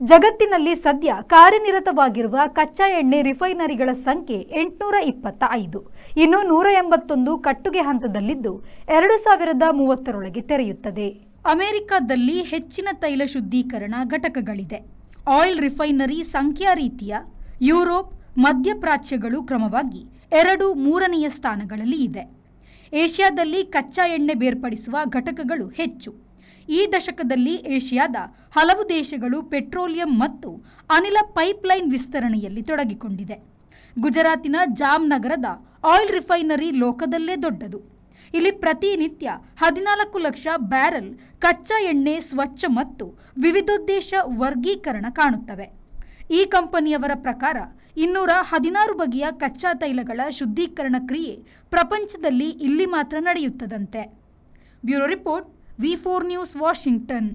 ಜಗತ್ತಿನಲ್ಲಿ ಸದ್ಯ ಕಾರ್ಯನಿರತವಾಗಿರುವ ಕಚ್ಚಾ ಎಣ್ಣೆ ರಿಫೈನರಿಗಳ ಸಂಖ್ಯೆ 825, ಇನ್ನು 181 ಕಟ್ಟುಗೆ ಹಂತದಲ್ಲಿದ್ದು 2030ರೊಳಗೆ ತೆರೆಯುತ್ತದೆ. ಅಮೆರಿಕದಲ್ಲಿ ಹೆಚ್ಚಿನ ತೈಲ ಶುದ್ಧೀಕರಣ ಘಟಕಗಳಿದೆ. ಆಯಿಲ್ ರಿಫೈನರಿ ಸಂಖ್ಯಾ ರೀತಿಯ ಯುರೋಪ್, ಮಧ್ಯಪ್ರಾಚ್ಯಗಳು ಕ್ರಮವಾಗಿ 2-3ನೇ ಸ್ಥಾನಗಳಲ್ಲಿ ಇದೆ. ಏಷ್ಯಾದಲ್ಲಿ ಕಚ್ಚಾ ಎಣ್ಣೆ ಬೇರ್ಪಡಿಸುವ ಘಟಕಗಳು ಹೆಚ್ಚು. ಈ ದಶಕದಲ್ಲಿ ಏಷ್ಯಾದ ಹಲವು ದೇಶಗಳು ಪೆಟ್ರೋಲಿಯಂ ಮತ್ತು ಅನಿಲ ಪೈಪ್ಲೈನ್ ವಿಸ್ತರಣೆಯಲ್ಲಿ ತೊಡಗಿಕೊಂಡಿದೆ. ಗುಜರಾತಿನ ಜಾಮ್ನಗರದ ಆಯಿಲ್ ರಿಫೈನರಿ ಲೋಕದಲ್ಲೇ ದೊಡ್ಡದು. ಇಲ್ಲಿ ಪ್ರತಿನಿತ್ಯ 14 ಲಕ್ಷ ಬ್ಯಾರೆಲ್ ಕಚ್ಚಾ ಎಣ್ಣೆ ಸ್ವಚ್ಛ ಮತ್ತು ವಿವಿಧೋದ್ದೇಶ ವರ್ಗೀಕರಣ ಕಾಣುತ್ತವೆ. ಈ ಕಂಪನಿಯವರ ಪ್ರಕಾರ 216 ಬಗೆಯ ಕಚ್ಚಾ ತೈಲಗಳ ಶುದ್ಧೀಕರಣ ಕ್ರಿಯೆ ಪ್ರಪಂಚದಲ್ಲಿ ಇಲ್ಲಿ ಮಾತ್ರ ನಡೆಯುತ್ತದಂತೆ. Bureau report, V4 news, Washington.